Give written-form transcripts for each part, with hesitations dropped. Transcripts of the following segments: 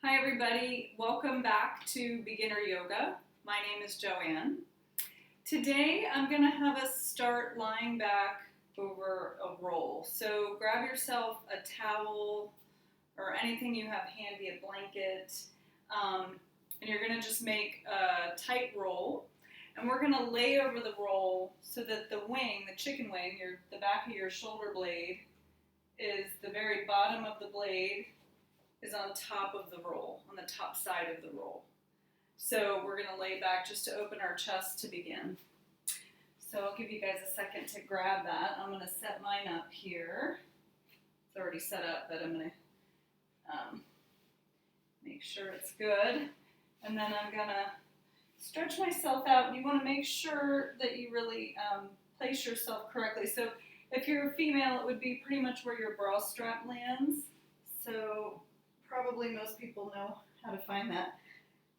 Hi everybody, welcome back to Beginner Yoga. My name is Joanne. Today I'm going to have us start lying back over a roll. So grab yourself a towel or anything you have handy, a blanket, and you're going to just make a tight roll. And we're going to lay over the roll so that the wing, the chicken wing, the back of your shoulder blade is the very bottom of the blade is on top of the roll, on the top side of the roll. So we're going to lay back just to open our chest to begin. So I'll give you guys a second to grab that. I'm going to set mine up here. It's already set up, but I'm going to make sure it's good. And then I'm going to stretch myself out. And you want to make sure that you really place yourself correctly. So if you're a female, it would be pretty much where your bra strap lands. So probably most people know how to find that.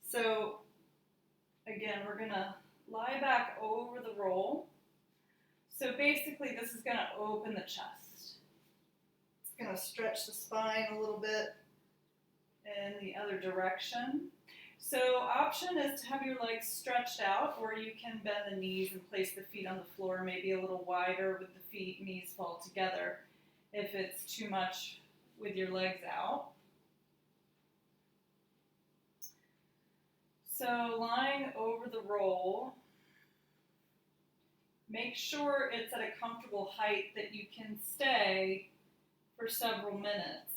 So again, we're going to lie back over the roll. So basically this is going to open the chest. It's going to stretch the spine a little bit in the other direction. So option is to have your legs stretched out, or you can bend the knees and place the feet on the floor, maybe a little wider with the feet, knees fall together if it's too much with your legs out. So lying over the roll, make sure it's at a comfortable height that you can stay for several minutes.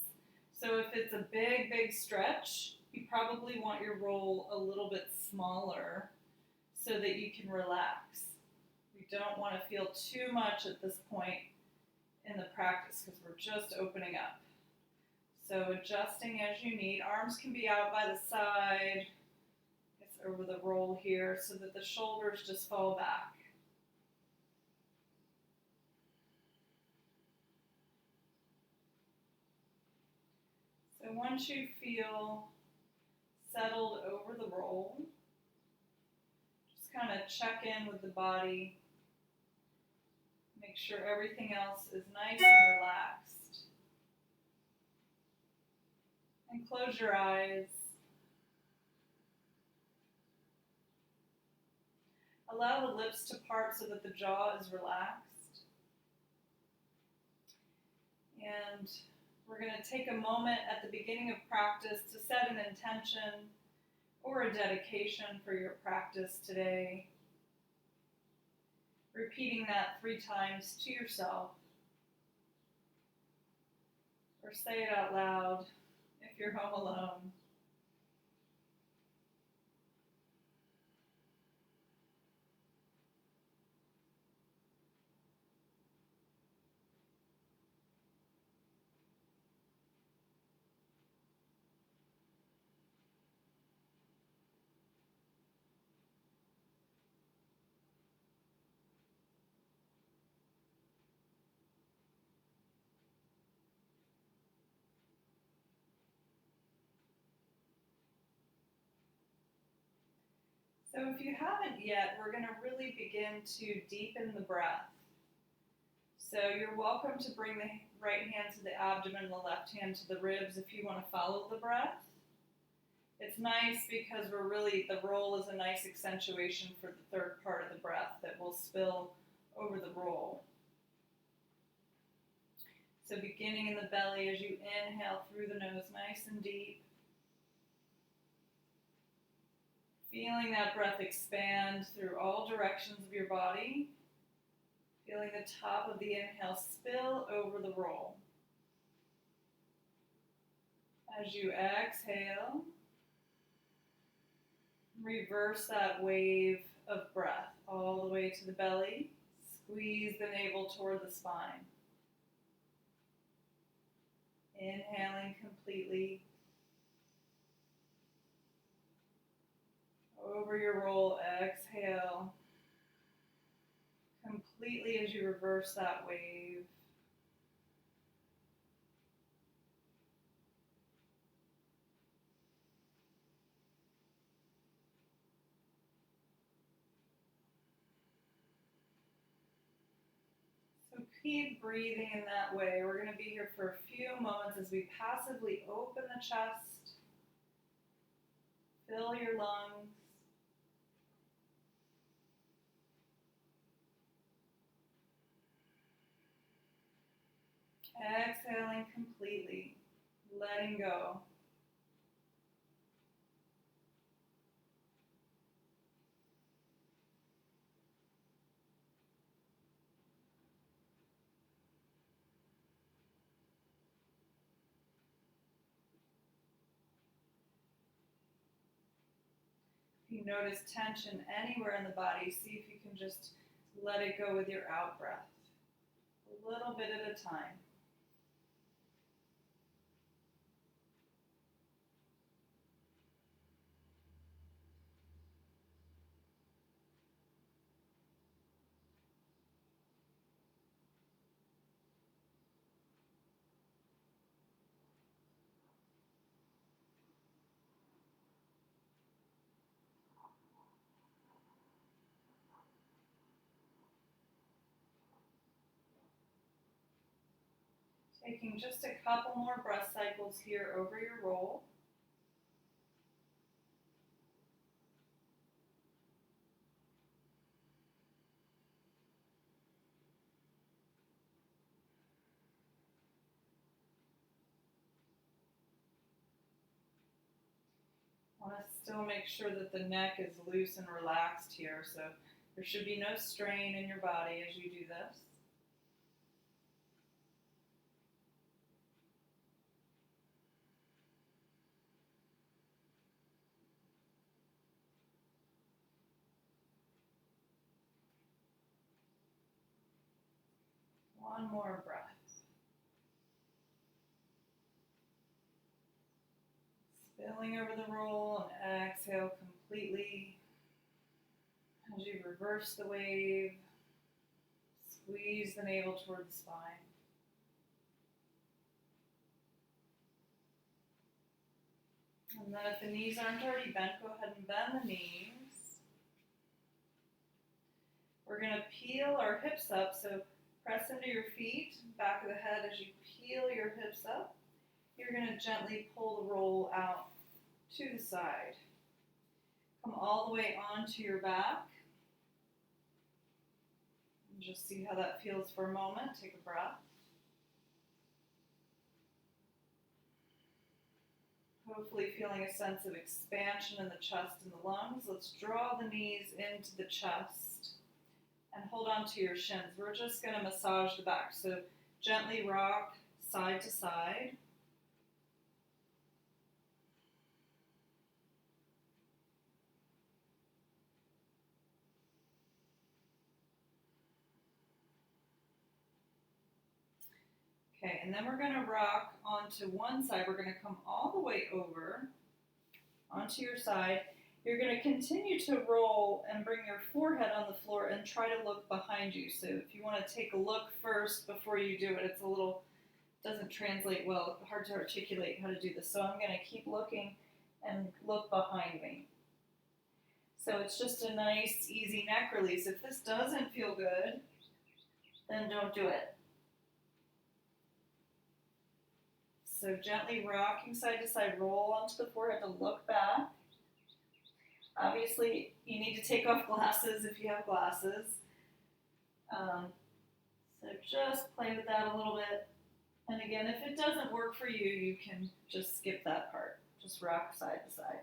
So if it's a big, big stretch, you probably want your roll a little bit smaller so that you can relax. We don't want to feel too much at this point in the practice because we're just opening up. So adjusting as you need. Arms can be out by the side. Over the roll here so that the shoulders just fall back. So once you feel settled over the roll, just kind of check in with the body. Make sure everything else is nice and relaxed. And close your eyes. Allow the lips to part so that the jaw is relaxed. And we're going to take a moment at the beginning of practice to set an intention or a dedication for your practice today. Repeating that 3 times to yourself. Or say it out loud if you're home alone. So if you haven't yet, we're going to really begin to deepen the breath. So you're welcome to bring the right hand to the abdomen, the left hand to the ribs if you want to follow the breath. It's nice because the roll is a nice accentuation for the third part of the breath that will spill over the roll. So beginning in the belly as you inhale through the nose, nice and deep. Feeling that breath expand through all directions of your body. Feeling the top of the inhale spill over the roll. As you exhale, reverse that wave of breath all the way to the belly. Squeeze the navel toward the spine. Inhaling completely. Over your roll, exhale completely as you reverse that wave. So keep breathing in that way. We're going to be here for a few moments as we passively open the chest Fill your lungs. Exhaling completely, letting go. If you notice tension anywhere in the body, see if you can just let it go with your out breath. A little bit at a time. Taking just a couple more breath cycles here over your roll. I want to still make sure that the neck is loose and relaxed here, so there should be no strain in your body as you do this. One more breath. Spilling over the roll and exhale completely. As you reverse the wave, squeeze the navel toward the spine. And then if the knees aren't already bent, go ahead and bend the knees. We're going to peel our hips up, so press into your feet, back of the head as you peel your hips up. You're going to gently pull the roll out to the side. Come all the way onto your back. And just see how that feels for a moment. Take a breath. Hopefully feeling a sense of expansion in the chest and the lungs. Let's draw the knees into the chest and hold on to your shins. We're just going to massage the back. So gently rock side to side. Okay, and then we're going to rock onto one side. We're going to come all the way over onto your side. You're going to continue to roll and bring your forehead on the floor and try to look behind you. So if you want to take a look first before you do it, it's a little, doesn't translate well, hard to articulate how to do this. So I'm going to keep looking and look behind me. So it's just a nice, easy neck release. If this doesn't feel good, then don't do it. So gently rocking side to side, roll onto the forehead to look back. Obviously, you need to take off glasses if you have glasses. So just play with that a little bit. And again, if it doesn't work for you, you can just skip that part. Just rock side to side.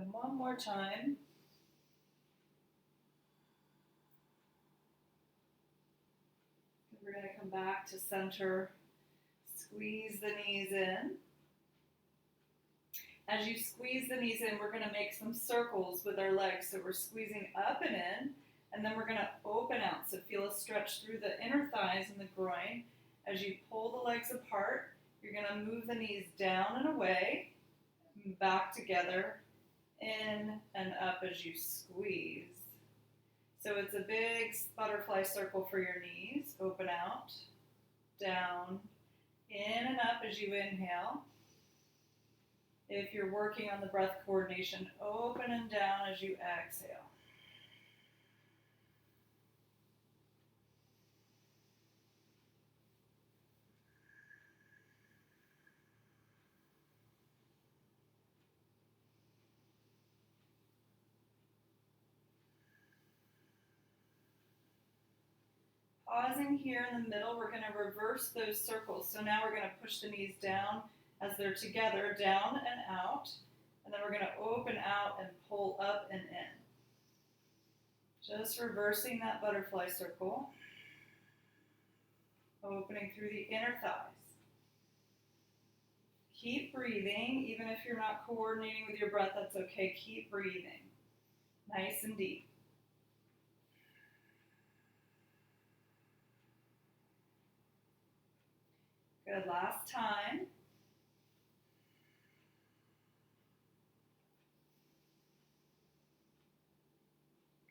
And one more time. We're going to come back to center. Squeeze the knees in. As you squeeze the knees in, we're going to make some circles with our legs. So we're squeezing up and in, and then we're going to open out. So feel a stretch through the inner thighs and the groin. As you pull the legs apart, you're going to move the knees down and away, back together, in and up as you squeeze. So it's a big butterfly circle for your knees. Open out, down, in and up as you inhale. If you're working on the breath coordination, open and down as you exhale. Pausing here in the middle, we're going to reverse those circles. So now we're going to push the knees down as they're together, down and out. And then we're going to open out and pull up and in. Just reversing that butterfly circle. Opening through the inner thighs. Keep breathing. Even if you're not coordinating with your breath, that's okay. Keep breathing. Nice and deep. Good, last time.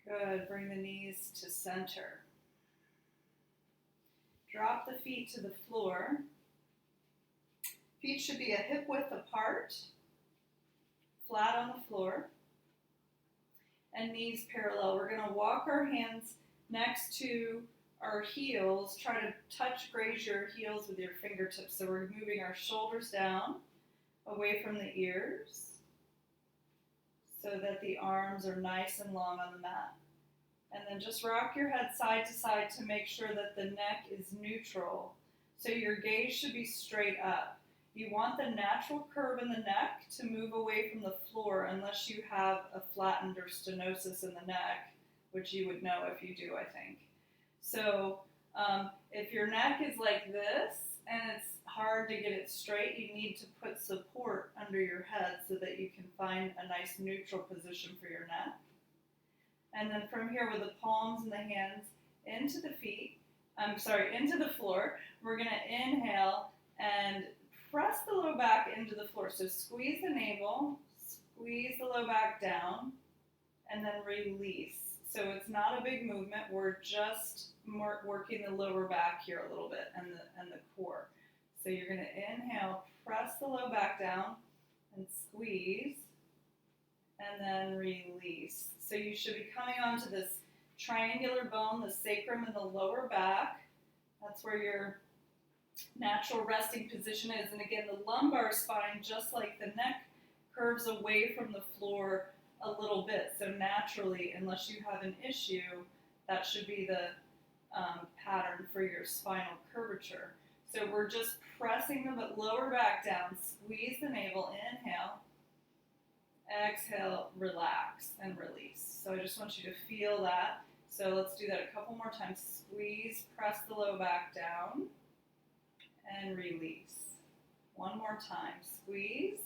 Good, bring the knees to center. Drop the feet to the floor. Feet should be a hip width apart, flat on the floor, and knees parallel. We're going to walk our hands next to our heels. Try to graze your heels with your fingertips. So we're moving our shoulders down, away from the ears, so that the arms are nice and long on the mat. And then just rock your head side to side to make sure that the neck is neutral. So your gaze should be straight up. You want the natural curve in the neck to move away from the floor unless you have a flattened or stenosis in the neck, which you would know if you do, I think. So if your neck is like this and it's hard to get it straight, you need to put support under your head so that you can find a nice neutral position for your neck. And then from here with the palms and the hands into the into the floor, we're going to inhale and press the low back into the floor. So squeeze the navel, squeeze the low back down, and then release. So it's not a big movement. We're just working the lower back here a little bit and the core. So you're going to inhale, press the low back down, and squeeze, and then release. So you should be coming onto this triangular bone, the sacrum in the lower back. That's where your natural resting position is. And again, the lumbar spine, just like the neck, curves away from the floor a little bit. So naturally, unless you have an issue, that should be the pattern for your spinal curvature. So we're just pressing the lower back down, squeeze the navel, inhale, exhale, relax, and release. So I just want you to feel that. So let's do that a couple more times. Squeeze, press the low back down, and release. One more time. Squeeze,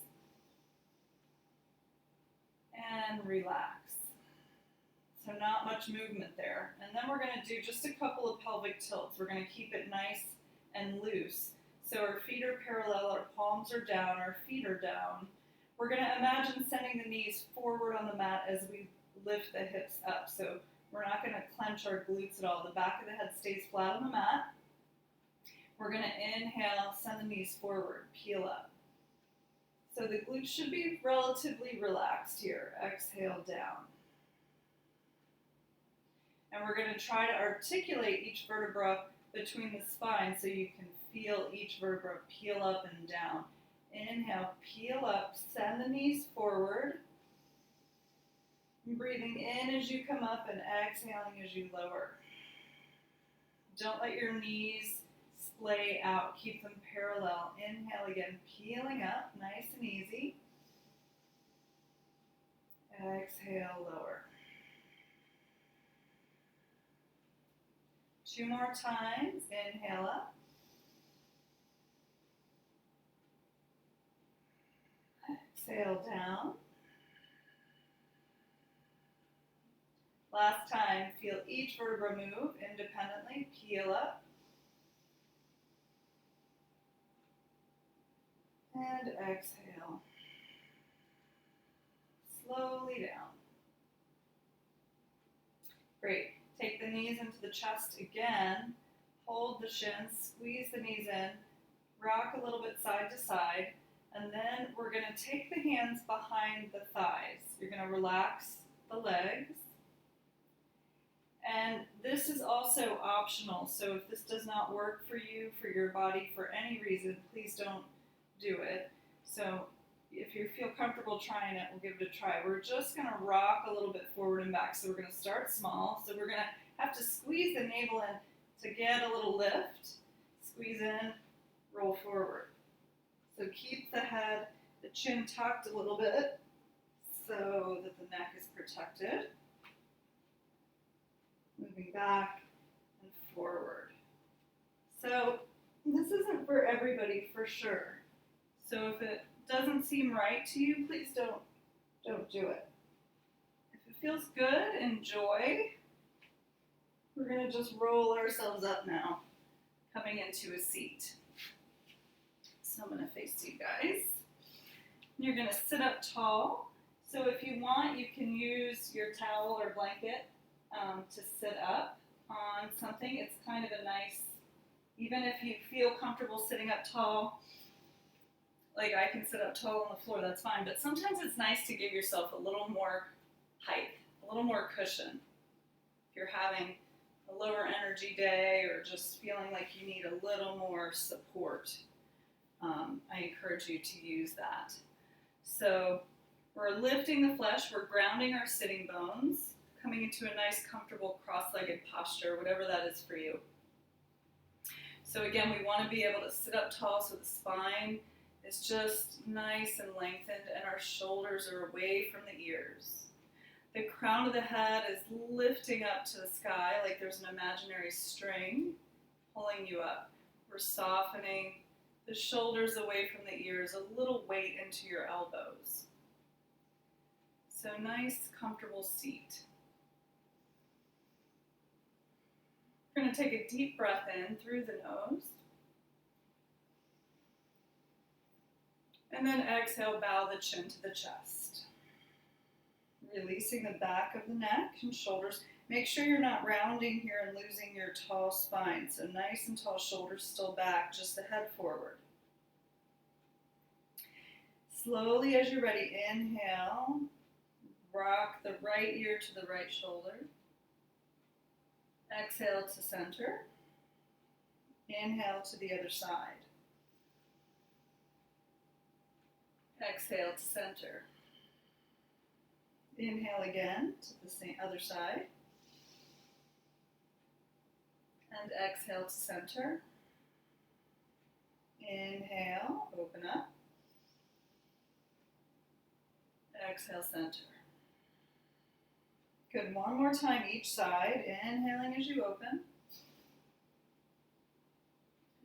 and relax. So not much movement there. And then we're going to do just a couple of pelvic tilts. We're going to keep it nice and loose. So our feet are parallel, our palms are down, our feet are down. We're going to imagine sending the knees forward on the mat as we lift the hips up. So we're not going to clench our glutes at all. The back of the head stays flat on the mat. We're going to inhale, send the knees forward, peel up. So the glutes should be relatively relaxed here. Exhale down. And we're going to try to articulate each vertebra between the spine so you can feel each vertebra peel up and down. Inhale, peel up, send the knees forward. Breathing in as you come up and exhaling as you lower. Don't let your knees splay out. Keep them parallel. Inhale again, peeling up, nice and easy. Exhale, lower. 2 more times. Inhale up. Exhale down. Last time, feel each vertebra move independently. Peel up. And exhale. Slowly down. Great. Take the knees into the chest again. Hold the shins. Squeeze the knees in. Rock a little bit side to side. And then we're going to take the hands behind the thighs. You're going to relax the legs. And this is also optional, so if this does not work for you, for your body, for any reason, please don't do it. So if you feel comfortable trying it, we'll give it a try. We're just going to rock a little bit forward and back. So we're going to start small. So we're going to have to squeeze the navel in to get a little lift. Squeeze in, roll forward. So keep the head, the chin tucked a little bit so that the neck is protected. Moving back and forward. So this isn't for everybody for sure. So if it doesn't seem right to you, please don't do it. If it feels good, enjoy. We're going to just roll ourselves up now, coming into a seat. So I'm going to face you guys. You're going to sit up tall. So if you want, you can use your towel or blanket to sit up on something. It's kind of a nice, even if you feel comfortable sitting up tall, like I can sit up tall on the floor, that's fine. But sometimes it's nice to give yourself a little more height, a little more cushion. If you're having a lower energy day or just feeling like you need a little more support, I encourage you to use that. So we're lifting the flesh, we're grounding our sitting bones, coming into a nice, comfortable, cross-legged posture, whatever that is for you. So again, we want to be able to sit up tall so the spine is just nice and lengthened and our shoulders are away from the ears. The crown of the head is lifting up to the sky like there's an imaginary string pulling you up. We're softening the shoulders away from the ears, a little weight into your elbows. So nice, comfortable seat. We're going to take a deep breath in through the nose. And then exhale, bow the chin to the chest. Releasing the back of the neck and shoulders. Make sure you're not rounding here and losing your tall spine. So nice and tall, shoulders still back, just the head forward. Slowly as you're ready, inhale. Rock the right ear to the right shoulder. Exhale to center. Inhale to the other side. Exhale to center. Inhale again to the same other side. And exhale to center. Inhale, open up. Exhale, center. Good, one more time each side. Inhaling as you open.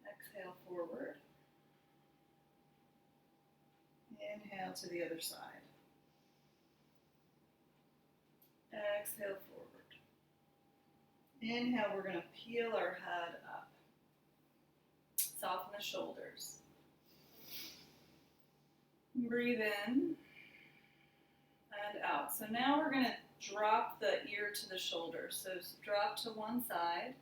Exhale forward. Inhale to the other side. Exhale forward. Inhale, we're going to peel our head up. Soften the shoulders. Breathe in and out. So now we're going to drop the ear to the shoulder. So drop to one side.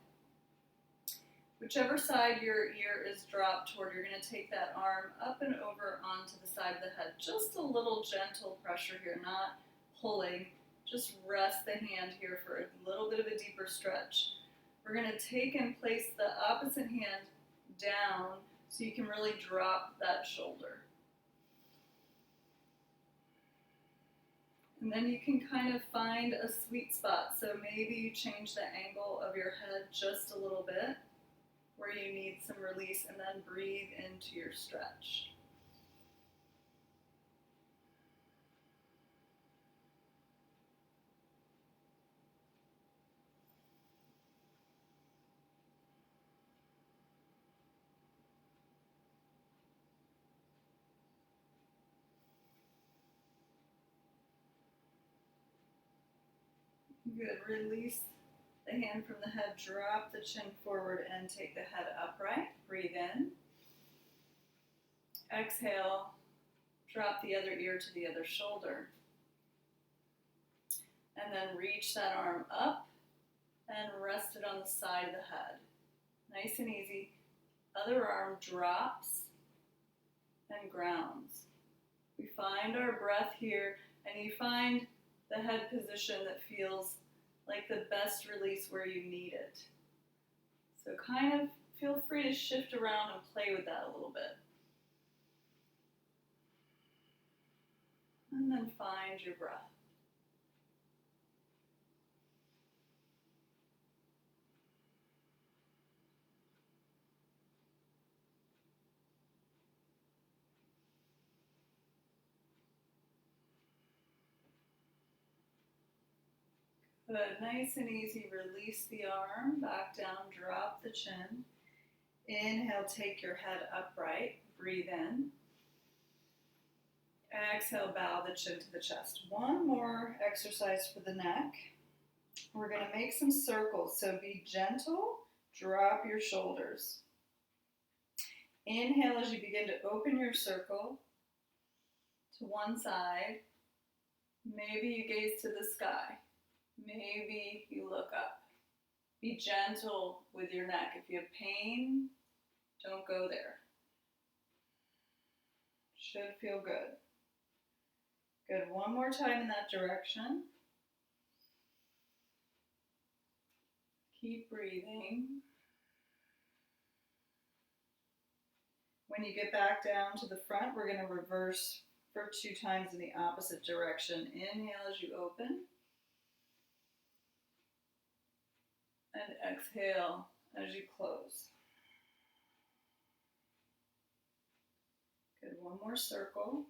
Whichever side your ear is dropped toward, you're going to take that arm up and over onto the side of the head. Just a little gentle pressure here, not pulling. Just rest the hand here for a little bit of a deeper stretch. We're going to take and place the opposite hand down so you can really drop that shoulder. And then you can kind of find a sweet spot. So maybe you change the angle of your head just a little bit where you need some release, and then breathe into your stretch. Good. Release the hand from the head, drop the chin forward, and take the head upright. Breathe in. Exhale, drop the other ear to the other shoulder. And then reach that arm up and rest it on the side of the head. Nice and easy. Other arm drops. and grounds. We find our breath here, and you find the head position that feels like the best release where you need it. So kind of feel free to shift around and play with that a little bit. And then find your breath. Good, nice and easy, release the arm, back down, drop the chin. Inhale, take your head upright, breathe in. Exhale, bow the chin to the chest. One more exercise for the neck. We're going to make some circles, so be gentle, drop your shoulders. Inhale as you begin to open your circle to one side. Maybe you gaze to the sky. Maybe you look up. Be gentle with your neck. If you have pain, don't go there. Should feel good. Good, one more time in that direction. Keep breathing. When you get back down to the front, we're going to reverse for 2 times in the opposite direction. Inhale as you open. And exhale as you close. Good, one more circle.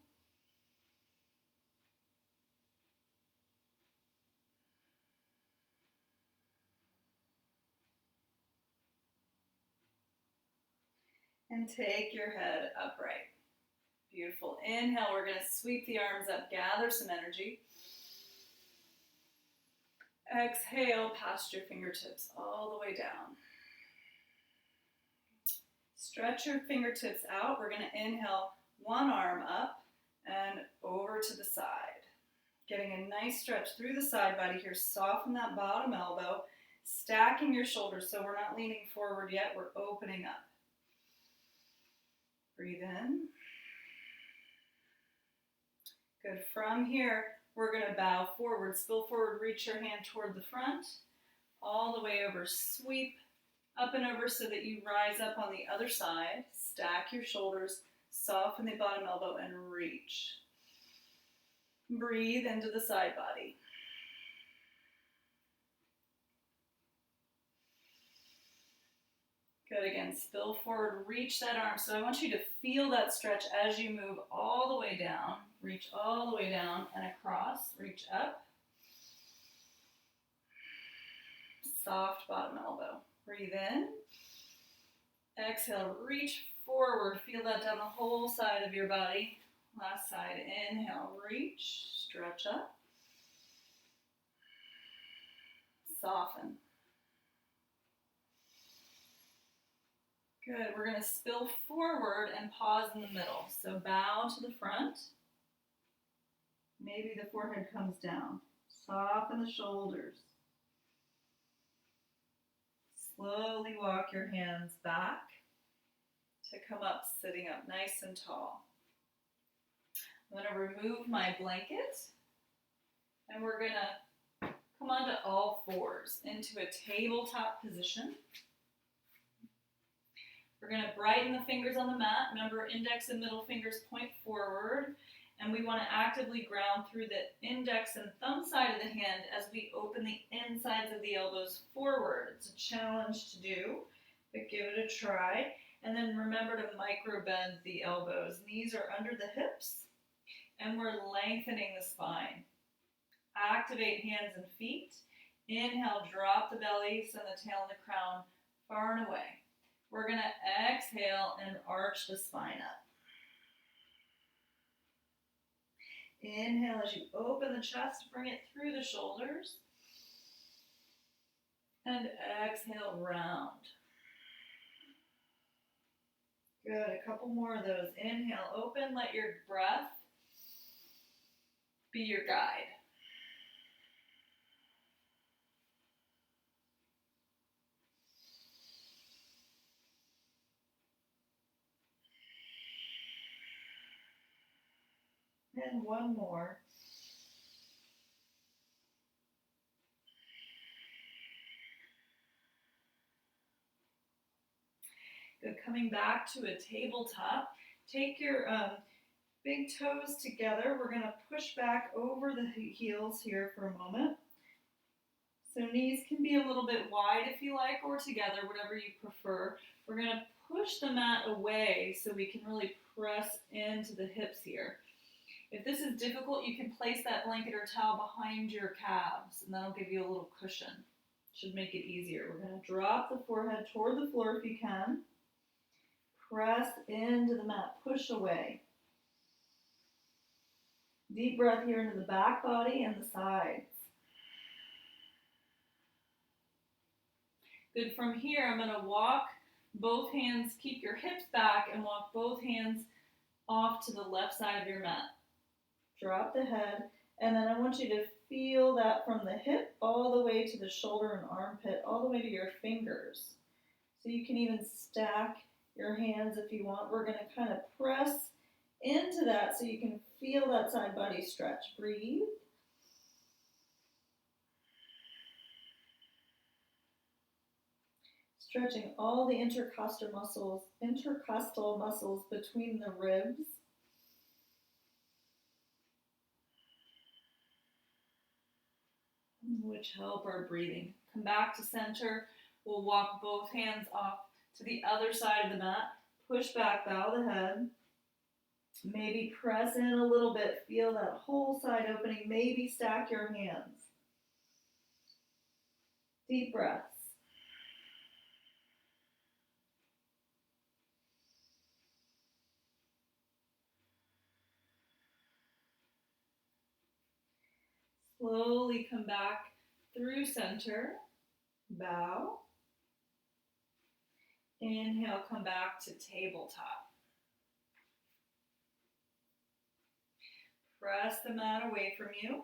And take your head upright. Beautiful. Inhale, we're going to sweep the arms up, gather some energy. Exhale, past your fingertips all the way down. Stretch your fingertips out. We're going to inhale one arm up and over to the side. Getting a nice stretch through the side body here. Soften that bottom elbow. Stacking your shoulders so we're not leaning forward yet. We're opening up. Breathe in. Good. From here, we're going to bow forward. Spill forward, reach your hand toward the front. All the way over. Sweep up and over so that you rise up on the other side. Stack your shoulders. Soften the bottom elbow and reach. Breathe into the side body. Good, again, spill forward, reach that arm. So I want you to feel that stretch as you move all the way down. Reach all the way down and across, reach up. Soft bottom elbow. Breathe in. Exhale, reach forward. Feel that down the whole side of your body. Last side, inhale, reach, stretch up. Soften. Good, we're going to spill forward and pause in the middle. So bow to the front. Maybe the forehead comes down. Soften the shoulders. Slowly walk your hands back to come up, sitting up nice and tall. I'm going to remove my blanket and we're going to come onto all fours into a tabletop position. We're going to brighten the fingers on the mat. Remember, index and middle fingers point forward. And we want to actively ground through the index and thumb side of the hand as we open the insides of the elbows forward. It's a challenge to do, but give it a try. And then remember to micro bend the elbows. Knees are under the hips, and we're lengthening the spine. Activate hands and feet. Inhale, drop the belly, send the tail and the crown far and away. We're going to exhale and arch the spine up. Inhale as you open the chest, bring it through the shoulders. And exhale, round. Good, a couple more of those. Inhale, open, let your breath be your guide. And one more. Good. Coming back to a tabletop. Take your big toes together. We're going to push back over the heels here for a moment. So knees can be a little bit wide if you like, or together, whatever you prefer. We're going to push the mat away so we can really press into the hips here. If this is difficult, you can place that blanket or towel behind your calves, and that'll give you a little cushion. Should make it easier. We're going to drop the forehead toward the floor if you can. Press into the mat, push away. Deep breath here into the back body and the sides. Good. From here, I'm going to walk both hands, keep your hips back, and walk both hands off to the left side of your mat. Drop the head, and then I want you to feel that from the hip all the way to the shoulder and armpit, all the way to your fingers. So you can even stack your hands if you want. We're going to kind of press into that so you can feel that side body stretch. Breathe. Stretching all the intercostal muscles between the ribs. Which help our breathing. Come back to center. We'll walk both hands off to the other side of the mat. Push back, bow the head. Maybe press in a little bit. Feel that whole side opening. Maybe stack your hands. Deep breaths. Slowly come back through center. Bow. Inhale, come back to tabletop. Press the mat away from you.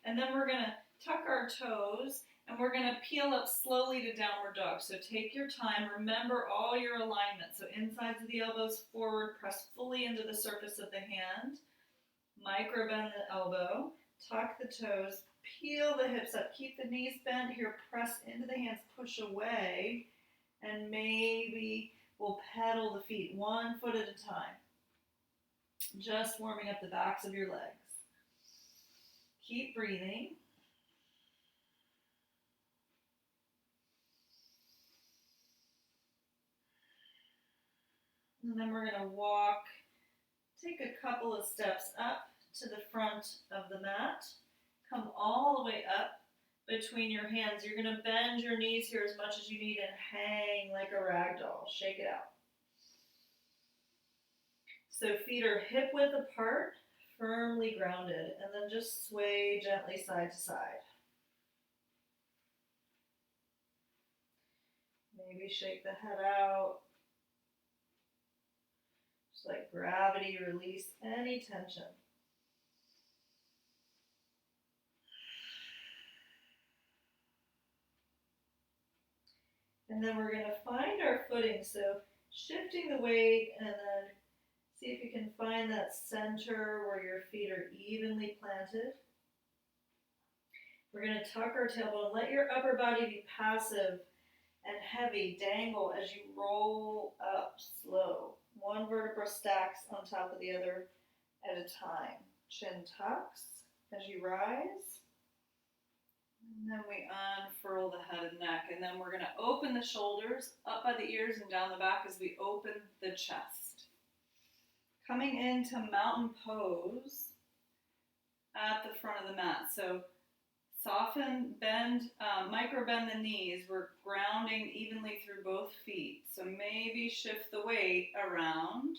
And then we're going to tuck our toes and we're going to peel up slowly to downward dog. So take your time. Remember all your alignment. So insides of the elbows forward, press fully into the surface of the hand. Micro bend the elbow. Tuck the toes. Peel the hips up. Keep the knees bent here. Press into the hands. Push away. And maybe we'll pedal the feet 1 foot at a time. Just warming up the backs of your legs. Keep breathing. And then we're going to walk, take a couple of steps up to the front of the mat. Come all the way up between your hands. You're going to bend your knees here as much as you need and hang like a rag doll. Shake it out. So feet are hip width apart, firmly grounded, and then just sway gently side to side. Maybe shake the head out. Just let gravity release any tension. And then we're going to find our footing. So shifting the weight and then see if you can find that center where your feet are evenly planted. We're going to tuck our tailbone. Let your upper body be passive and heavy. Dangle as you roll up slow. One vertebra stacks on top of the other at a time. Chin tucks as you rise. And then we unfurl the head and neck. And then we're going to open the shoulders up by the ears and down the back as we open the chest. Coming into mountain pose at the front of the mat. So soften, bend, micro bend the knees. We're grounding evenly through both feet. So maybe shift the weight around.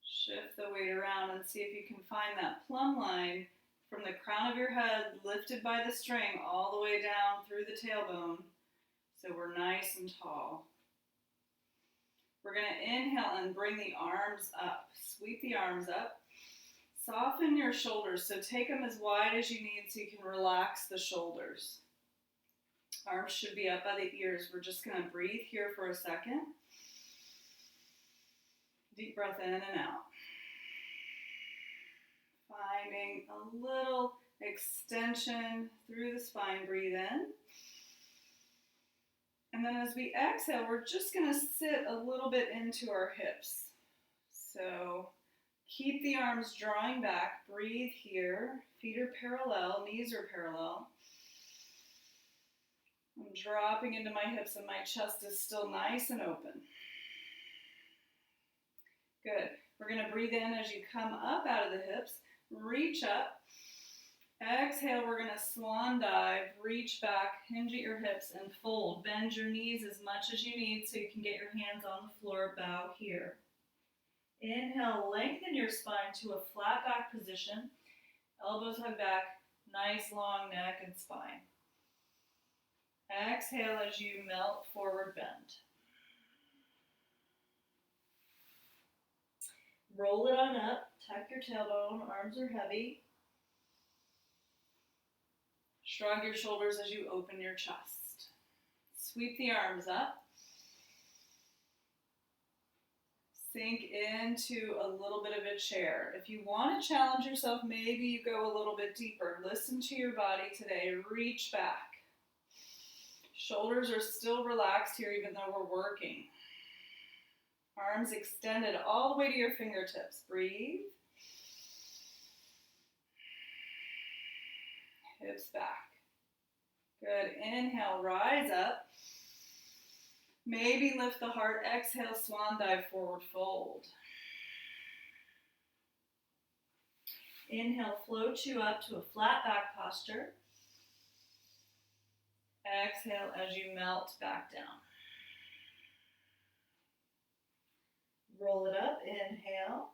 Shift the weight around and see if you can find that plumb line from the crown of your head lifted by the string all the way down through the tailbone. So we're nice and tall. We're going to inhale and bring the arms up. Sweep the arms up. Soften your shoulders. So take them as wide as you need so you can relax the shoulders. Arms should be up by the ears. We're just going to breathe here for a second. Deep breath in and out. getting a little extension through the spine. Breathe in. And then as we exhale, we're just going to sit a little bit into our hips. So keep the arms drawing back. Breathe here. Feet are parallel, knees are parallel. I'm dropping into my hips and my chest is still nice and open. Good. We're going to breathe in as you come up out of the hips. Reach up. Exhale, we're going to swan dive. Reach back, hinge at your hips, and fold. Bend your knees as much as you need so you can get your hands on the floor. Bow here. Inhale, lengthen your spine to a flat back position. Elbows hug back. Nice long neck and spine. Exhale as you melt forward bend. Roll it on up. Tuck your tailbone. Arms are heavy. Shrug your shoulders as you open your chest. Sweep the arms up. Sink into a little bit of a chair. If you want to challenge yourself, maybe you go a little bit deeper. Listen to your body today. Reach back. Shoulders are still relaxed here even though we're working. Arms extended all the way to your fingertips. Breathe. Hips back. Good. Inhale, rise up. Maybe lift the heart. Exhale, swan dive, forward fold. Inhale, float you up to a flat back posture. Exhale as you melt back down. Roll it up. Inhale.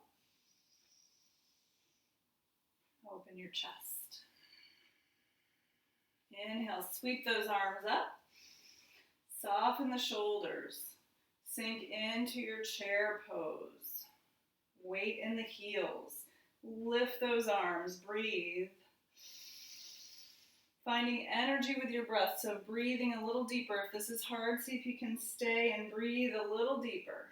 Open your chest. Inhale, sweep those arms up. Soften the shoulders. Sink into your chair pose. Weight in the heels. Lift those arms. Breathe. Finding energy with your breath, so breathing a little deeper. If this is hard, see if you can stay and breathe a little deeper.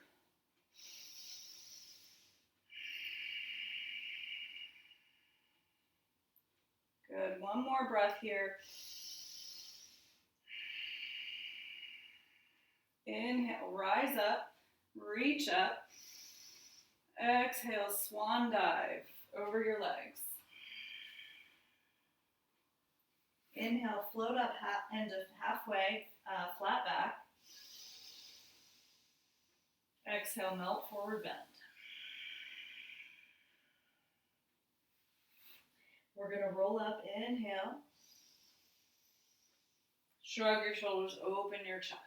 Good. One more breath here. Inhale, rise up, reach up. Exhale, swan dive over your legs. Inhale, float up end of halfway, flat back. Exhale, melt forward bend. We're going to roll up, inhale. Shrug your shoulders, open your chest.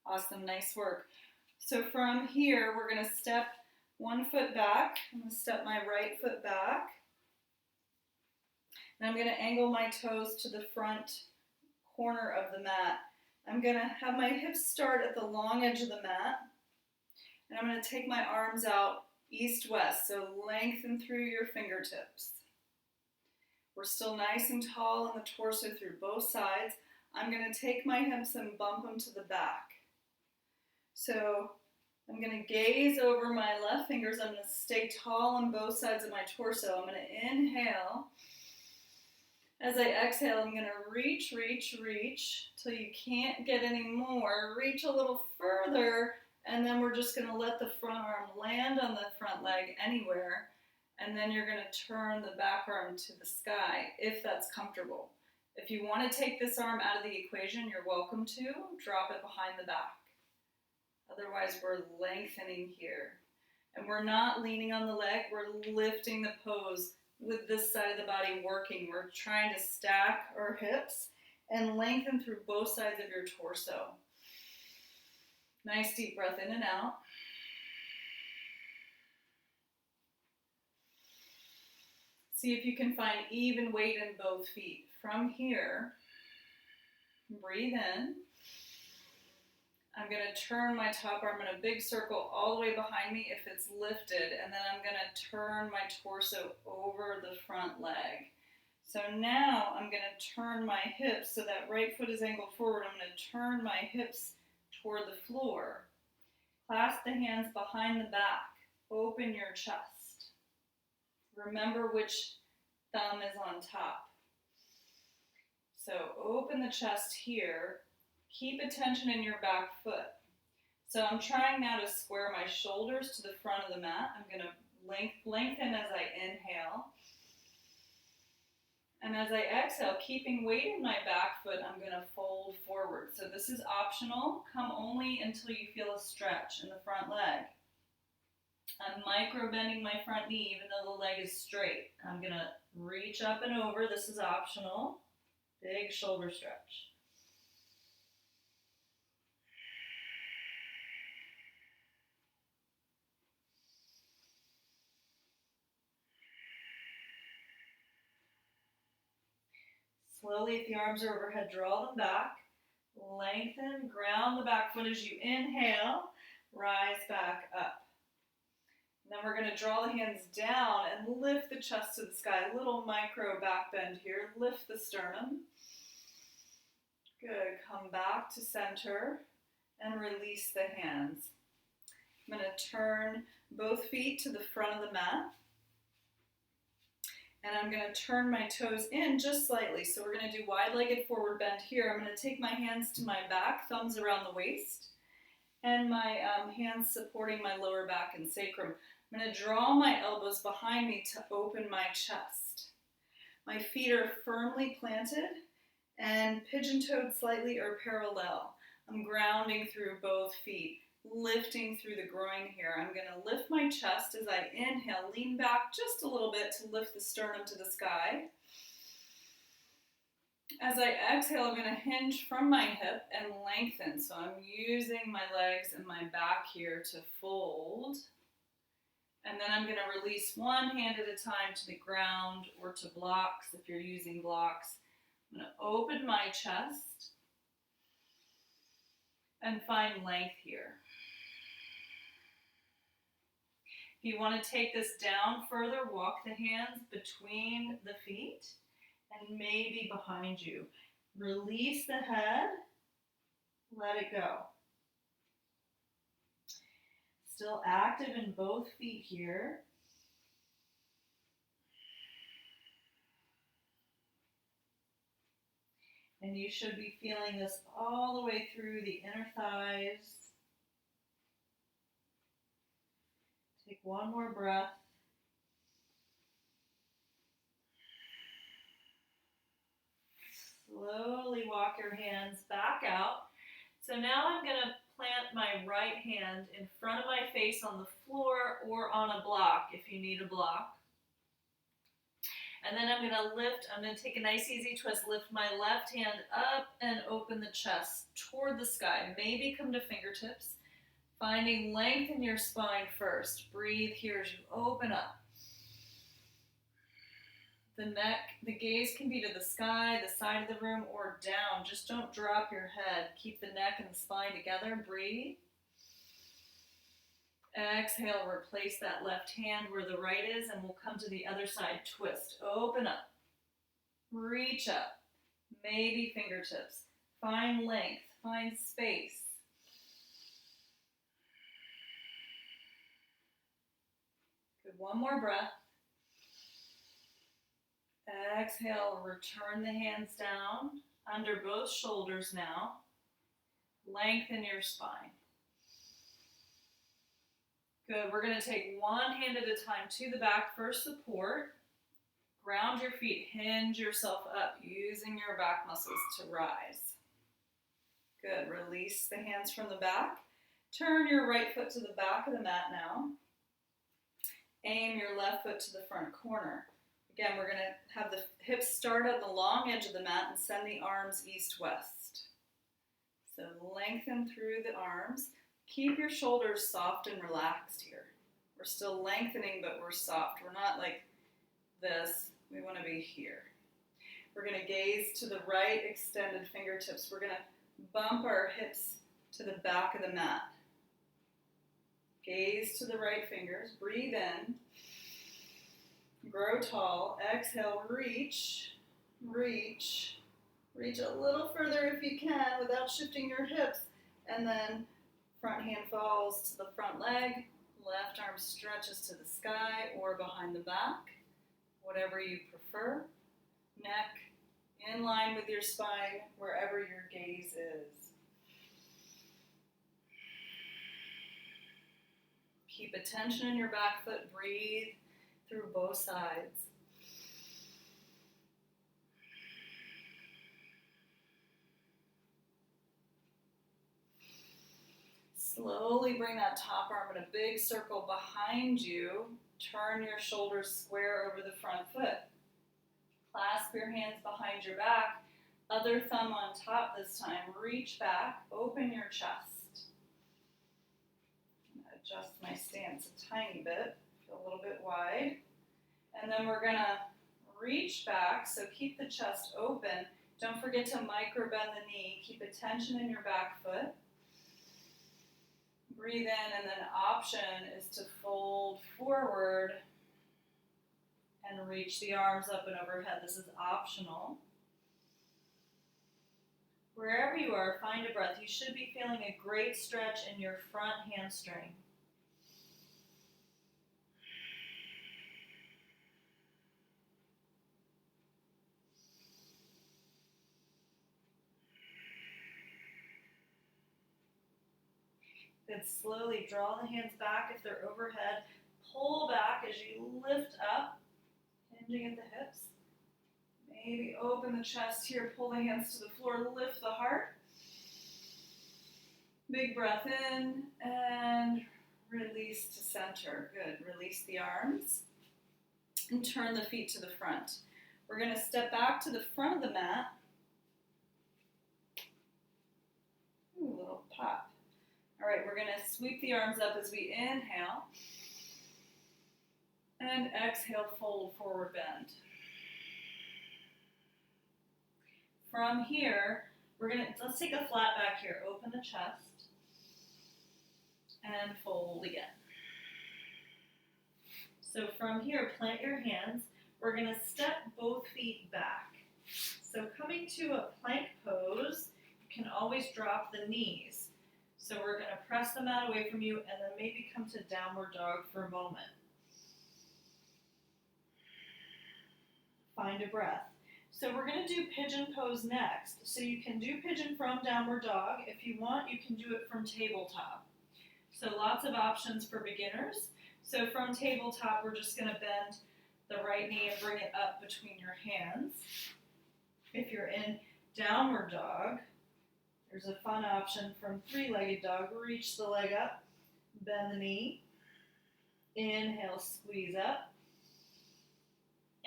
Awesome, nice work. So from here, we're going to step one foot back. I'm going to step my right foot back. And I'm going to angle my toes to the front corner of the mat. I'm going to have my hips start at the long edge of the mat. And I'm going to take my arms out east-west, so lengthen through your fingertips. We're still nice and tall in the torso through both sides. I'm going to take my hips and bump them to the back. So I'm going to gaze over my left fingers. I'm going to stay tall on both sides of my torso. I'm going to inhale. As I exhale, I'm going to reach, reach, reach till you can't get any more. Reach a little further, and then we're just going to let the front arm land on the front leg anywhere, and then you're going to turn the back arm to the sky if that's comfortable. If you want to take this arm out of the equation, you're welcome to. Drop it behind the back. Otherwise, we're lengthening here. And we're not leaning on the leg, we're lifting the pose with this side of the body working. We're trying to stack our hips and lengthen through both sides of your torso. Nice deep breath in and out. See if you can find even weight in both feet. From here, breathe in. I'm going to turn my top arm in a big circle all the way behind me if it's lifted, and then I'm going to turn my torso over the front leg. So now I'm going to turn my hips so that right foot is angled forward. I'm going to turn my hips toward the floor. Clasp the hands behind the back. Open your chest. Remember which thumb is on top. So open the chest here. Keep attention in your back foot. So I'm trying now to square my shoulders to the front of the mat. I'm going to lengthen as I inhale. And as I exhale, keeping weight in my back foot, I'm going to fold forward. So this is optional. Come only until you feel a stretch in the front leg. I'm micro bending my front knee even though the leg is straight. I'm going to reach up and over. This is optional. Big shoulder stretch. Slowly, if the arms are overhead, draw them back. Lengthen, ground the back foot as you inhale. Rise back up. And then we're going to draw the hands down and lift the chest to the sky. Little micro back bend here. Lift the sternum. Good. Come back to center and release the hands. I'm going to turn both feet to the front of the mat. And I'm going to turn my toes in just slightly. So we're going to do wide-legged forward bend here. I'm going to take my hands to my back, thumbs around the waist, and my hands supporting my lower back and sacrum. I'm going to draw my elbows behind me to open my chest. My feet are firmly planted and pigeon-toed slightly or parallel. I'm grounding through both feet, lifting through the groin here. I'm going to lift my chest as I inhale, lean back just a little bit to lift the sternum to the sky. As I exhale, I'm going to hinge from my hip and lengthen. So I'm using my legs and my back here to fold. And then I'm going to release one hand at a time to the ground or to blocks if you're using blocks. I'm going to open my chest and find length here. If you want to take this down further, walk the hands between the feet and maybe behind you. Release the head, let it go. Still active in both feet here. And you should be feeling this all the way through the inner thighs. Take one more breath. Slowly walk your hands back out. So now I'm going to plant my right hand in front of my face on the floor or on a block if you need a block. And then I'm going to take a nice easy twist, lift my left hand up and open the chest toward the sky. Maybe come to fingertips, finding length in your spine first. Breathe here as you open up. The gaze can be to the sky, the side of the room, or down. Just don't drop your head. Keep the neck and the spine together. Breathe. Exhale, replace that left hand where the right is, and we'll come to the other side. Twist. Open up. Reach up. Maybe fingertips. Find length. Find space. Good. One more breath. Exhale, return the hands down under both shoulders now. Lengthen your spine. Good. We're going to take one hand at a time to the back for support. Ground your feet. Hinge yourself up using your back muscles to rise. Good. Release the hands from the back. Turn your right foot to the back of the mat now. Aim your left foot to the front corner. Again, we're going to have the hips start at the long edge of the mat and send the arms east-west. So lengthen through the arms. Keep your shoulders soft and relaxed here. We're still lengthening, but we're soft. We're not like this. We want to be here. We're going to gaze to the right, extended fingertips. We're going to bump our hips to the back of the mat. Gaze to the right fingers. Breathe in. Grow tall. Exhale, reach, reach. Reach a little further if you can without shifting your hips. And then front hand falls to the front leg. Left arm stretches to the sky or behind the back. whatever you prefer. Neck in line with your spine, wherever your gaze is. Keep attention in your back foot. Breathe through both sides. Slowly bring that top arm in a big circle behind you. Turn your shoulders square over the front foot. Clasp your hands behind your back. Other thumb on top this time. Reach back. Open your chest. I'm going to adjust my stance a tiny bit. Feel a little bit wide. And then we're going to reach back. So keep the chest open. Don't forget to micro bend the knee. Keep attention in your back foot. Breathe in, and then option is to fold forward and reach the arms up and overhead. This is optional. Wherever you are, find a breath. You should be feeling a great stretch in your front hamstring. Then slowly draw the hands back if they're overhead. Pull back as you lift up, hinging at the hips. Maybe open the chest here, pull the hands to the floor, lift the heart. Big breath in and release to center. Good. Release the arms and turn the feet to the front. We're going to step back to the front of the mat. Ooh, a little pop. All right, we're going to sweep the arms up as we inhale. And exhale, fold, forward bend. From here, let's take a flat back here. Open the chest. And fold again. So from here, plant your hands. We're going to step both feet back. So coming to a plank pose, you can always drop the knees. So we're going to press the mat away from you and then maybe come to downward dog for a moment. Find a breath. So we're going to do pigeon pose next. So you can do pigeon from downward dog. If you want, you can do it from tabletop. So lots of options for beginners. So from tabletop, we're just going to bend the right knee and bring it up between your hands. If you're in downward dog, there's a fun option from three-legged dog. Reach the leg up, bend the knee, inhale, squeeze up,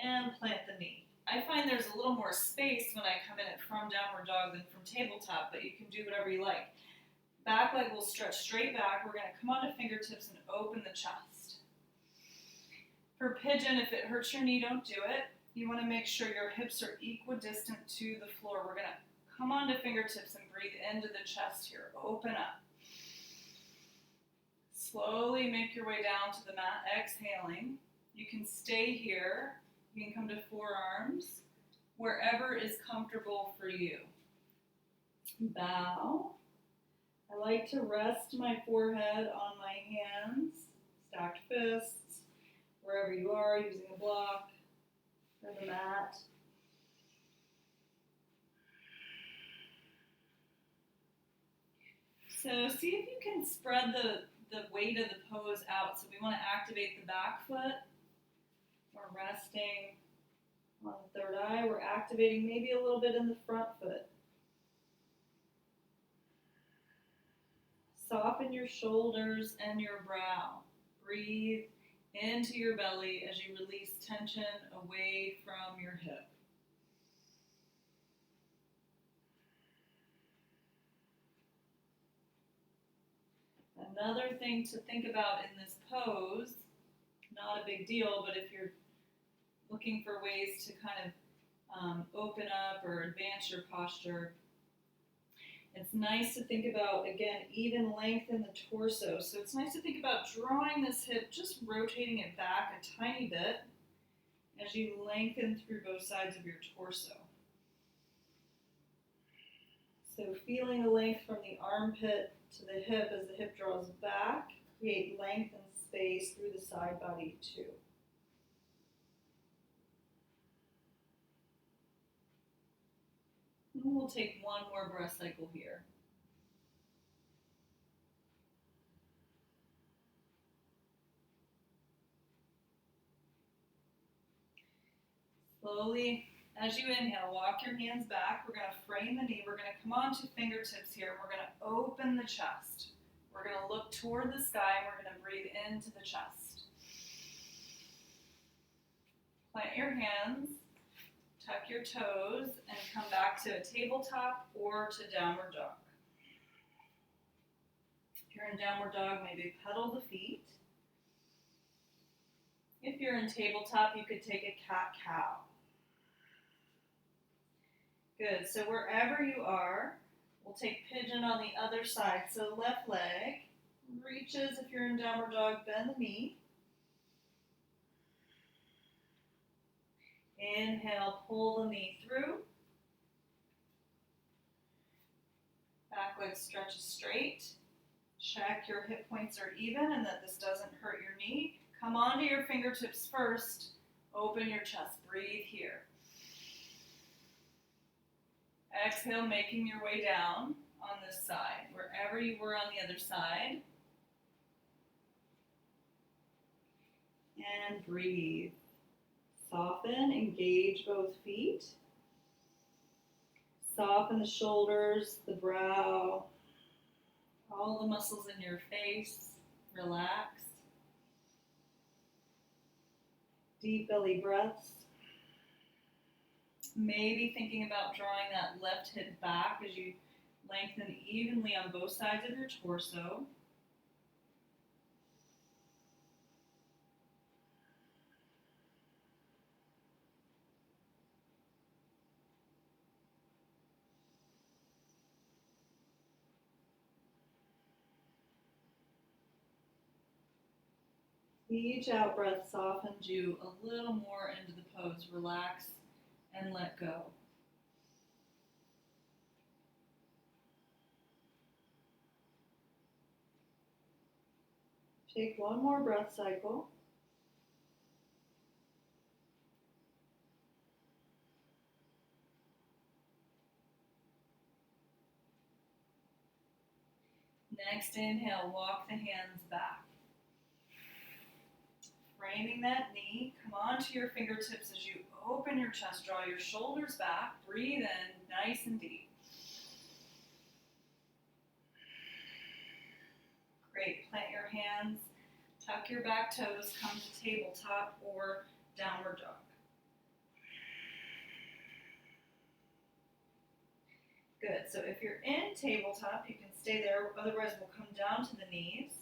and plant the knee. I find there's a little more space when I come in it from downward dog than from tabletop, but you can do whatever you like. Back leg will stretch straight back. We're going to come onto fingertips and open the chest. For pigeon, if it hurts your knee, don't do it. You want to make sure your hips are equidistant to the floor. We're going to come onto fingertips and breathe into the chest here. Open up. Slowly make your way down to the mat, exhaling. You can stay here. You can come to forearms, wherever is comfortable for you. Bow. I like to rest my forehead on my hands, stacked fists, wherever you are, using a block or the mat. So see if you can spread the weight of the pose out. So we want to activate the back foot. We're resting on the third eye. We're activating maybe a little bit in the front foot. Soften your shoulders and your brow. Breathe into your belly as you release tension away from your hip. Another thing to think about in this pose, not a big deal, but if you're looking for ways to kind of open up or advance your posture, it's nice to think about, again, even length in the torso. So it's nice to think about drawing this hip, just rotating it back a tiny bit as you lengthen through both sides of your torso. So feeling the length from the armpit to the hip as the hip draws back, create length and space through the side body too. And we'll take one more breath cycle here. Slowly, as you inhale, walk your hands back. We're going to frame the knee. We're going to come onto fingertips here. We're going to open the chest. We're going to look toward the sky and we're going to breathe into the chest. Plant your hands, tuck your toes, and come back to a tabletop or to downward dog. If you're in downward dog, maybe pedal the feet. If you're in tabletop, you could take a cat-cow. Good, so wherever you are, we'll take pigeon on the other side. So left leg reaches, if you're in downward dog, bend the knee. Inhale, pull the knee through. Back leg stretches straight. Check your hip points are even and that this doesn't hurt your knee. Come onto your fingertips first. Open your chest. Breathe here. Exhale, making your way down on this side, wherever you were on the other side. And breathe. Soften, engage both feet. Soften the shoulders, the brow, all the muscles in your face. Relax. Deep belly breaths. Maybe thinking about drawing that left hip back as you lengthen evenly on both sides of your torso. Each out breath softens you a little more into the pose. Relax and let go. Take one more breath cycle. Next inhale, walk the hands back. Framing that knee, come onto your fingertips as you open your chest, draw your shoulders back, breathe in nice and deep. Great, plant your hands, tuck your back toes, come to tabletop or downward dog. Good, so if you're in tabletop, you can stay there, otherwise we'll come down to the knees.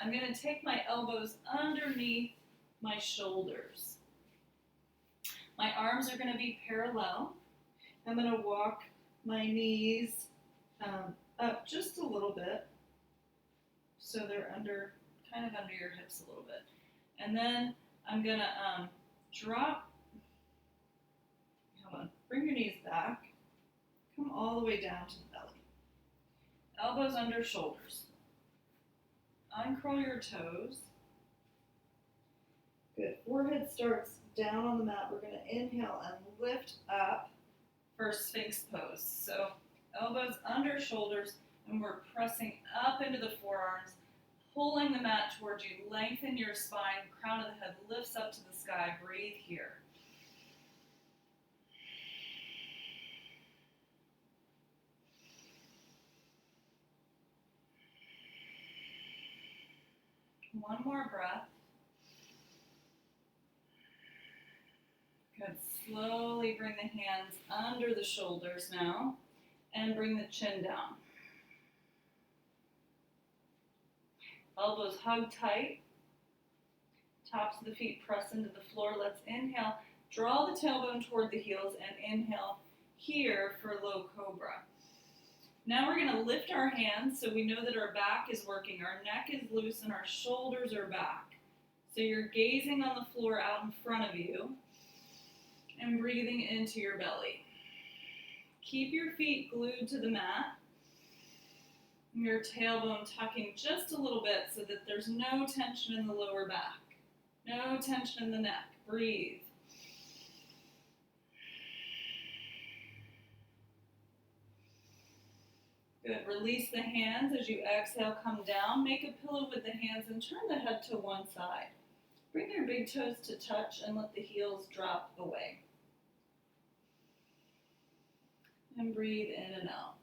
I'm going to take my elbows underneath my shoulders. My arms are going to be parallel. I'm going to walk my knees up just a little bit, so they're kind of under your hips a little bit. And then I'm going to bring your knees back, come all the way down to the belly. Elbows under shoulders. Uncurl your toes. Good. Forehead starts down on the mat. We're going to inhale and lift up for Sphinx pose. So elbows under shoulders, and we're pressing up into the forearms, pulling the mat towards you. Lengthen your spine. Crown of the head lifts up to the sky. Breathe here. One more breath. Good. Slowly bring the hands under the shoulders now and bring the chin down. Elbows hug tight. Tops of the feet press into the floor. Let's inhale. Draw the tailbone toward the heels and inhale here for low cobra. Now we're going to lift our hands so we know that our back is working. Our neck is loose and our shoulders are back. So you're gazing on the floor out in front of you and breathing into your belly. Keep your feet glued to the mat. Your tailbone tucking just a little bit so that there's no tension in the lower back. No tension in the neck. Breathe. Good. Release the hands as you exhale, come down. Make a pillow with the hands and turn the head to one side. Bring your big toes to touch and let the heels drop away. And breathe in and out.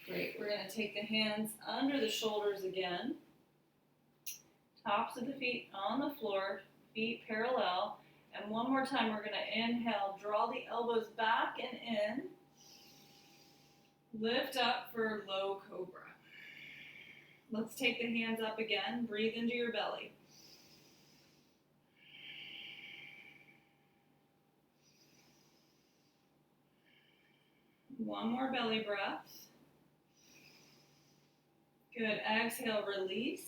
Great. We're going to take the hands under the shoulders again. Tops of the feet on the floor, feet parallel. And one more time, we're going to inhale, draw the elbows back and in. Lift up for low cobra. Let's take the hands up again. Breathe into your belly. One more belly breath. Good. Exhale, release.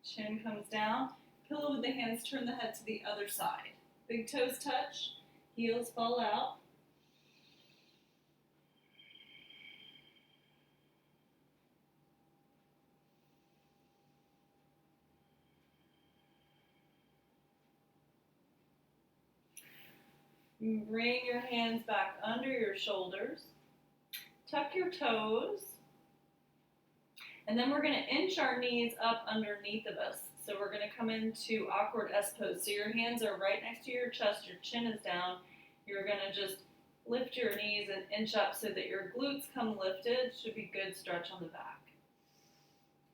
Chin comes down. Pillow with the hands, turn the head to the other side. Big toes touch, heels fall out. Bring your hands back under your shoulders. Tuck your toes. And then we're going to inch our knees up underneath of us. So we're going to come into awkward S pose. So your hands are right next to your chest, your chin is down. You're going to just lift your knees and inch up so that your glutes come lifted. Should be good stretch on the back.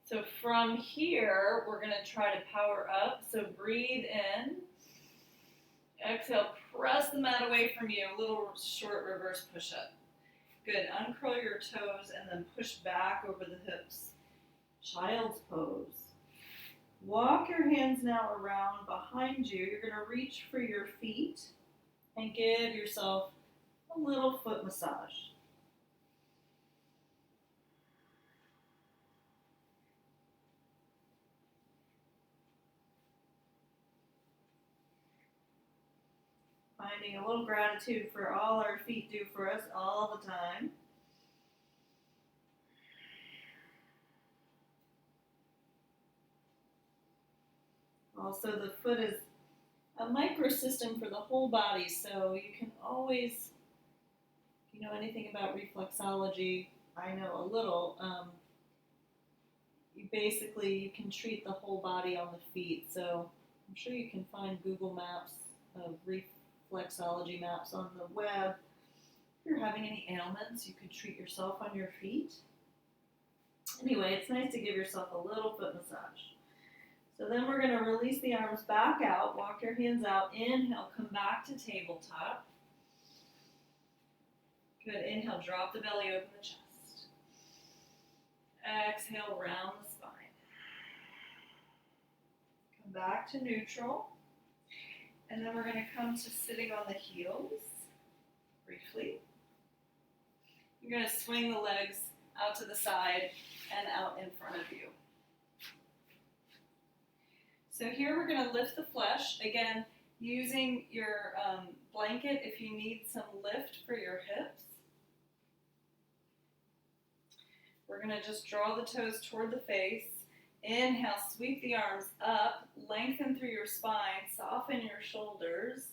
So from here, we're going to try to power up. So breathe in. Exhale, press the mat away from you. A little short reverse push-up. Good. Uncurl your toes and then push back over the hips. Child's pose. Walk your hands now around behind you. You're going to reach for your feet and give yourself a little foot massage. Finding a little gratitude for all our feet do for us all the time. Also, the foot is a microsystem for the whole body, so you can always, if you know anything about reflexology, I know a little, you can treat the whole body on the feet. So I'm sure you can find Google Maps of reflexology maps on the web. If you're having any ailments, you could treat yourself on your feet. Anyway, it's nice to give yourself a little foot massage. So then we're going to release the arms back out, walk your hands out, inhale, come back to tabletop. Good, inhale, drop the belly, open the chest. Exhale, round the spine. Come back to neutral. And then we're going to come to sitting on the heels, briefly. You're going to swing the legs out to the side and out in front of you. So here we're going to lift the flesh, again, using your blanket if you need some lift for your hips. We're going to just draw the toes toward the face. Inhale, sweep the arms up, lengthen through your spine, soften your shoulders.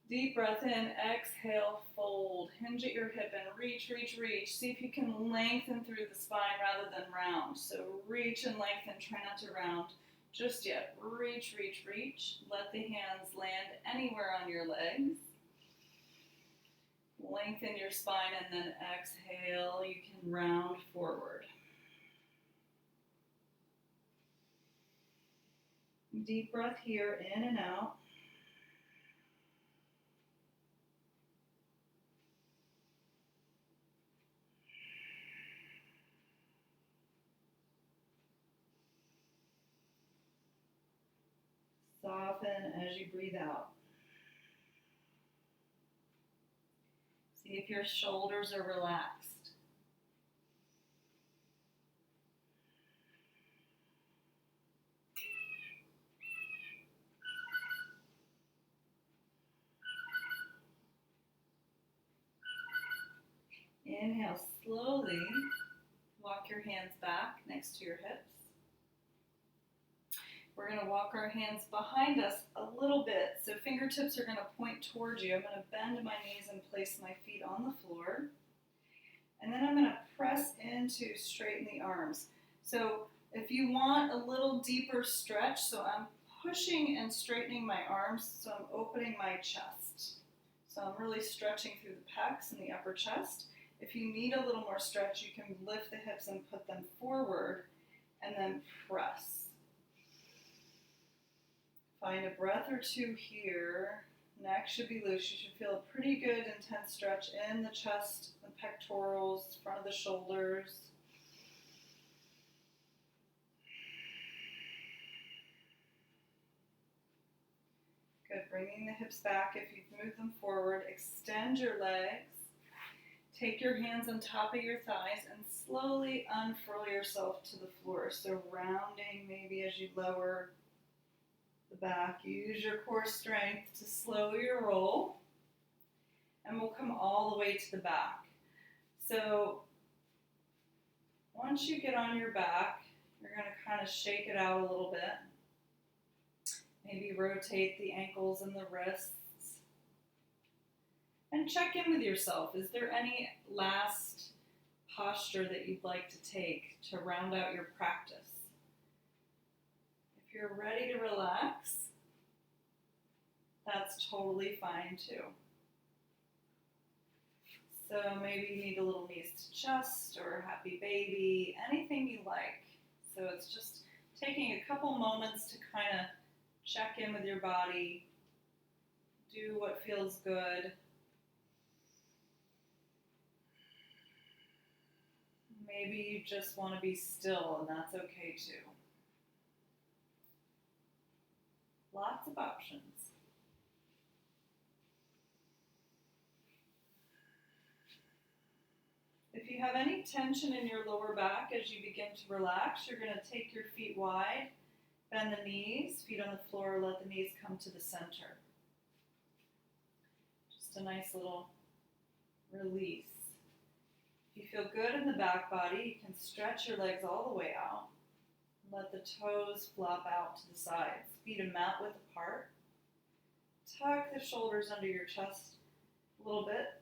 Deep breath in, exhale, fold. Hinge at your hip and reach, reach, reach. See if you can lengthen through the spine rather than round. So reach and lengthen, try not to round just yet. Reach, reach, reach. Let the hands land anywhere on your legs. Lengthen your spine and then exhale. You can round forward. Deep breath here, in and out. Soften as you breathe out. See if your shoulders are relaxed. Inhale slowly. Walk your hands back next to your hips. We're going to walk our hands behind us a little bit. So fingertips are going to point towards you. I'm going to bend my knees and place my feet on the floor. And then I'm going to press into straighten the arms. So if you want a little deeper stretch, so I'm pushing and straightening my arms, so I'm opening my chest. So I'm really stretching through the pecs and the upper chest. If you need a little more stretch, you can lift the hips and put them forward and then press. Find a breath or two here. Neck should be loose. You should feel a pretty good intense stretch in the chest, the pectorals, front of the shoulders. Good. Bringing the hips back. If you've moved them forward, extend your legs. Take your hands on top of your thighs and slowly unfurl yourself to the floor. So rounding maybe as you lower the back. Use your core strength to slow your roll. And we'll come all the way to the back. So once you get on your back, you're going to kind of shake it out a little bit. Maybe rotate the ankles and the wrists. And check in with yourself. Is there any last posture that you'd like to take to round out your practice? If you're ready to relax, that's totally fine too. So maybe you need a little knees to chest or happy baby, anything you like. So it's just taking a couple moments to kind of check in with your body, do what feels good. Maybe you just want to be still, and that's okay too. Lots of options. If you have any tension in your lower back as you begin to relax, you're going to take your feet wide, bend the knees, feet on the floor, let the knees come to the center. Just a nice little release. If you feel good in the back body, you can stretch your legs all the way out. Let the toes flop out to the sides. Feet a mat width apart. Tuck the shoulders under your chest a little bit.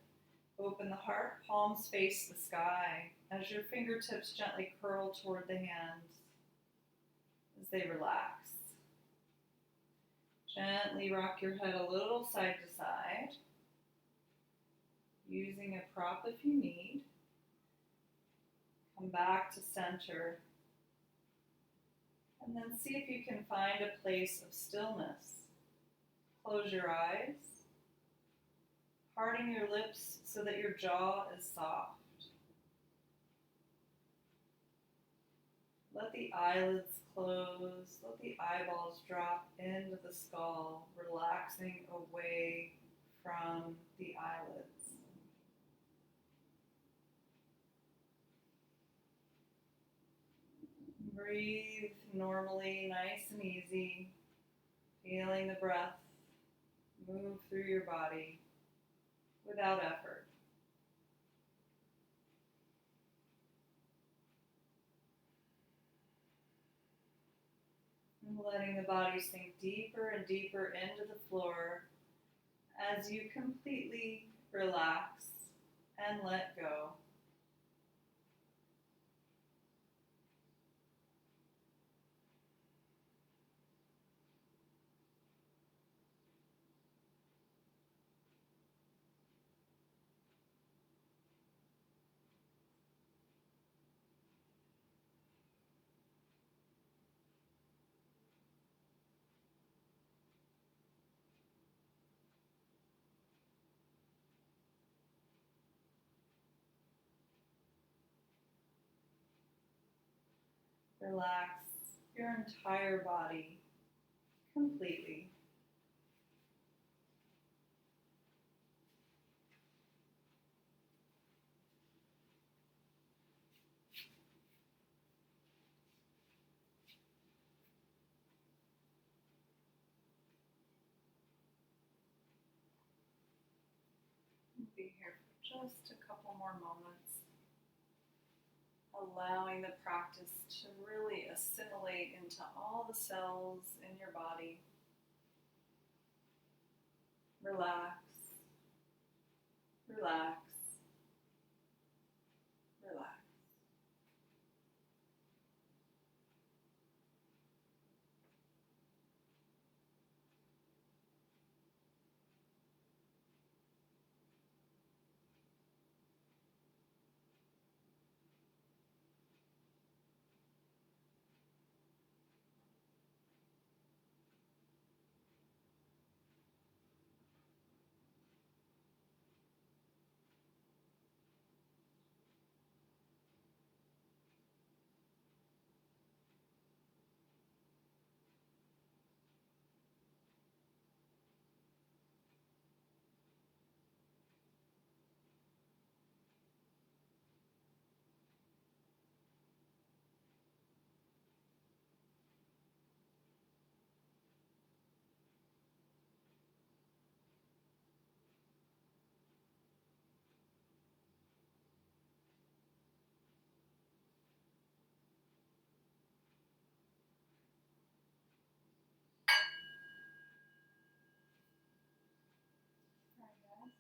Open the heart, palms face the sky as your fingertips gently curl toward the hands as they relax. Gently rock your head a little side to side, using a prop if you need. Come back to center. And then see if you can find a place of stillness. Close your eyes, parting your lips so that your jaw is soft. Let the eyelids close, let the eyeballs drop into the skull, relaxing away from the eyelids. Breathe normally, nice and easy, feeling the breath move through your body without effort. And letting the body sink deeper and deeper into the floor as you completely relax and let go. Relax your entire body completely. We'll be here for just a couple more moments. allowing the practice to really assimilate into all the cells in your body. Relax, relax, relax. All right, guys.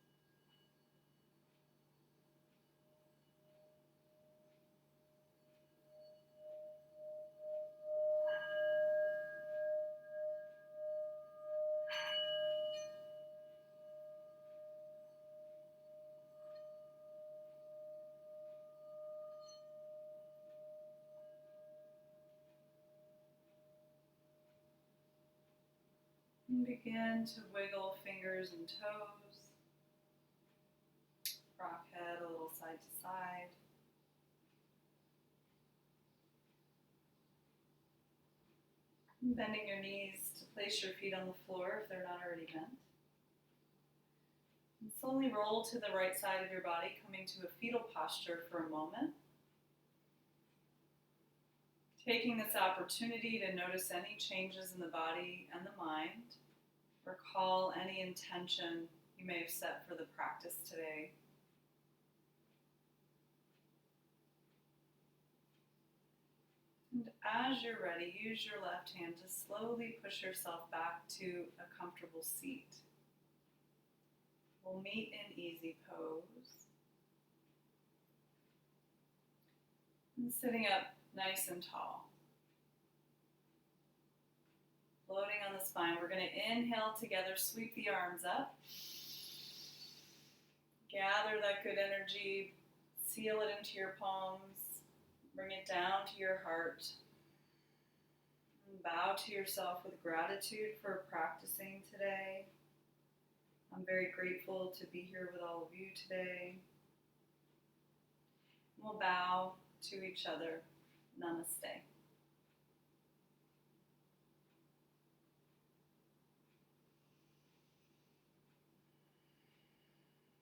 And begin to wiggle fingers and toes. Rock head a little side to side. And bending your knees to place your feet on the floor if they're not already bent. And slowly roll to the right side of your body, coming to a fetal posture for a moment. Taking this opportunity to notice any changes in the body and the mind. Recall any intention you may have set for the practice today. And as you're ready, use your left hand to slowly push yourself back to a comfortable seat. We'll meet in easy pose. And sitting up nice and tall. Floating on the spine. We're going to inhale together, sweep the arms up. Gather that good energy, seal it into your palms, bring it down to your heart. And bow to yourself with gratitude for practicing today. I'm very grateful to be here with all of you today. We'll bow to each other. Namaste.